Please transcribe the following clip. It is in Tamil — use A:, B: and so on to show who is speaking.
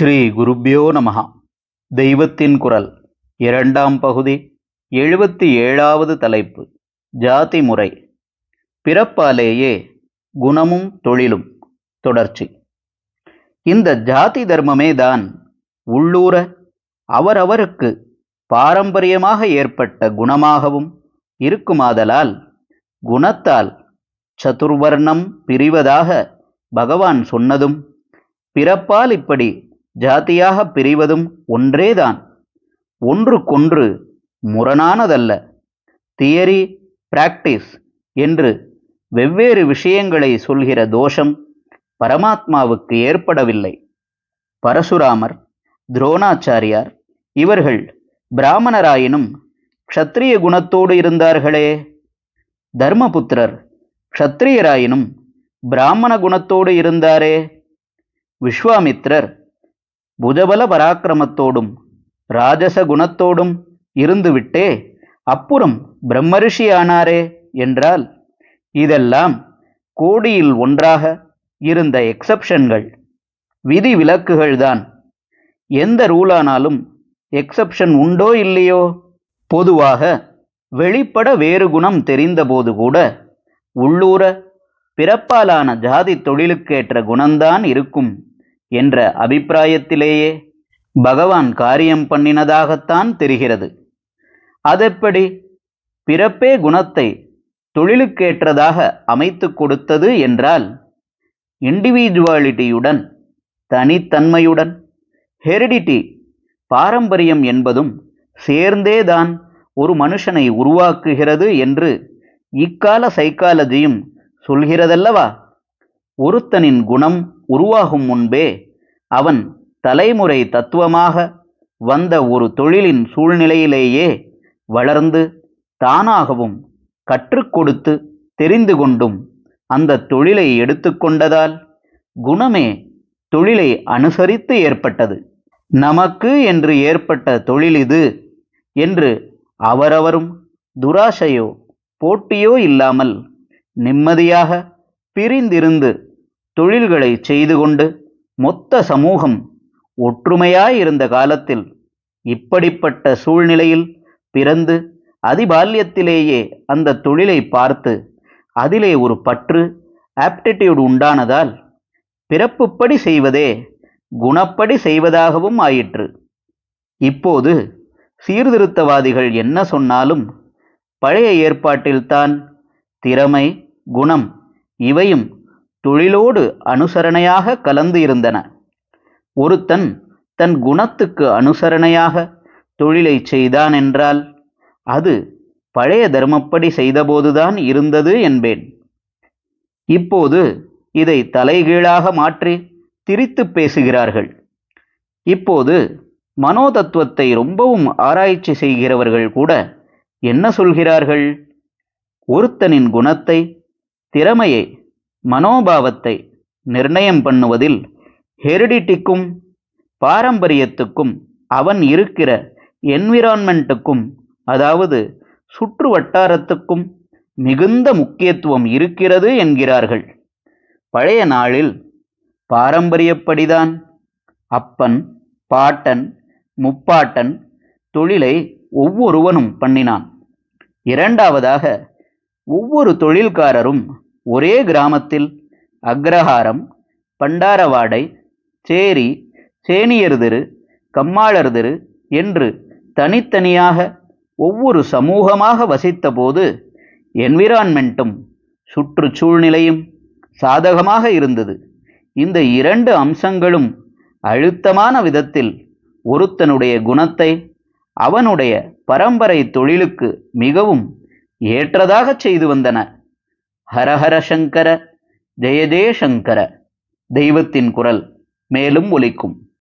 A: ஸ்ரீ குருப்யோ நமஹ. தெய்வத்தின் குரல் இரண்டாம் பகுதி 77வது தலைப்பு. ஜாதி முறை. பிறப்பாலேயே குணமும் தொழிலும். தொடர்ச்சி. இந்த ஜாதி தர்மமே தான் உள்ளூர அவரவருக்கு பாரம்பரியமாக ஏற்பட்ட குணமாகவும் இருக்குமாதலால் குணத்தால் சதுர்வர்ணம் பிரிவதாக பகவான் சொன்னதும் பிறப்பால் இப்படி ஜாதியாக பிரிவதும் ஒன்றேதான், ஒன்றுக்கொன்று முரணானதல்ல. தியரி, பிராக்டிஸ் என்று வெவ்வேறு விஷயங்களை சொல்கிற தோஷம் பரமாத்மாவுக்கு ஏற்படவில்லை. பரசுராமர், துரோணாச்சாரியார் இவர்கள் பிராமணராயினும் க்ஷத்திரிய குணத்தோடு இருந்தார்களே. தர்மபுத்திரர் க்ஷத்திரியராயினும் பிராமண குணத்தோடு இருந்தாரே. விஸ்வாமித்திரர் புஜபல பராக்கிரமத்தோடும் ராஜச குணத்தோடும் இருந்துவிட்டே அப்புறம் பிரம்மரிஷி ஆனாரே என்றால் இதெல்லாம் கோடியில் ஒன்றாக இருந்த எக்ஸப்ஷன்கள், விதி விலக்குகள்தான். எந்த ரூலானாலும் எக்ஸப்ஷன் உண்டோ இல்லையோ? பொதுவாக வெளிப்பட வேறு குணம் தெரிந்தபோது கூட உள்ளூர பிறப்பாலான ஜாதி தொழிலுக்கேற்ற குணம்தான் இருக்கும் என்ற அபிப்பிராயத்திலேயே பகவான் காரியம் பண்ணினதாகத்தான் தெரிகிறது. அதெப்படி பிறப்பே குணத்தை தொழிலுக்கேற்றதாக அமைத்து கொடுத்தது என்றால், இண்டிவிஜுவாலிட்டியுடன் தனித்தன்மையுடன் ஹெரிடிட்டி பாரம்பரியம் என்பதும் சேர்ந்தேதான் ஒரு மனுஷனை உருவாக்குகிறது என்று இக்கால சைக்காலஜியும் சொல்கிறதல்லவா? ஒருத்தனின் குணம் உருவாகும் முன்பே அவன் தலைமுறை தத்துவமாக வந்த ஒரு தொழிலின் சூழ்நிலையிலேயே வளர்ந்து தானாகவும் கற்றுக் கொடுத்து தெரிந்து கொண்டும் அந்த தொழிலை எடுத்துக்கொண்டதால் குணமே தொழிலை அனுசரித்து ஏற்பட்டது. நமக்கு என்று ஏற்பட்ட தொழில் இது என்று அவரவரும் துராசையோ போட்டியோ இல்லாமல் நிம்மதியாக பிரிந்திருந்து தொழில்களை செய்து கொண்டு மொத்த சமூகம் ஒற்றுமையாயிருந்த காலத்தில் இப்படிப்பட்ட சூழ்நிலையில் பிறந்து அதிபால்யத்திலேயே அந்த தொழிலை பார்த்து அதிலே ஒரு பற்று, ஆப்டிடியூட் உண்டானதால் பிறப்புப்படி செய்வதே குணப்படி செய்வதாகவும் ஆயிற்று. இப்போது சீர்திருத்தவாதிகள் என்ன சொன்னாலும் பழைய ஏற்பாட்டில்தான் திறமை, குணம் இவையும் தொழிலோடு அனுசரணையாக கலந்து இருந்தன. ஒருத்தன் தன் குணத்துக்கு அனுசரணையாக தொழிலை செய்தான் என்றால் அது பழைய தர்மப்படி செய்தபோதுதான் இருந்தது என்பேன். இப்போது இதை தலைகீழாக மாற்றி திரித்து பேசுகிறார்கள். இப்போது மனோதத்துவத்தை ரொம்பவும் ஆராய்ச்சி செய்கிறவர்கள் கூட என்ன சொல்கிறார்கள்? ஒருத்தனின் குணத்தை, திறமையை, மனோபாவத்தை நிர்ணயம் பண்ணுவதில் ஹெரிடிட்டிக்கும் பாரம்பரியத்துக்கும் அவன் இருக்கிற என்விரான்மெண்ட்டுக்கும், அதாவது சுற்று வட்டாரத்துக்கும் மிகுந்த முக்கியத்துவம் இருக்கிறது என்கிறார்கள். பழைய நாளில் பாரம்பரியப்படிதான் அப்பன், பாட்டன், முப்பாட்டன் தொழிலை ஒவ்வொருவனும் பண்ணினான். இரண்டாவதாக ஒவ்வொரு தொழில்காரரும் ஒரே கிராமத்தில் அக்ரஹாரம், பண்டாரவாடை, சேரி, சேனியர்திரு, கம்மாளர்திரு என்று தனித்தனியாக ஒவ்வொரு சமூகமாக வசித்த போது என்விரான்மெண்ட்டும் சுற்றுச்சூழ்நிலையும் சாதகமாக இருந்தது. இந்த இரண்டு அம்சங்களும் அழுத்தமான விதத்தில் ஒருத்தனுடைய குணத்தை அவனுடைய பரம்பரை தொழிலுக்கு மிகவும் ஏற்றதாக செய்து வந்தன. ஹரஹர சங்கர, ஜெய ஜெய சங்கர. தெய்வத்தின் குரல் மேலும் ஒலிக்கும்.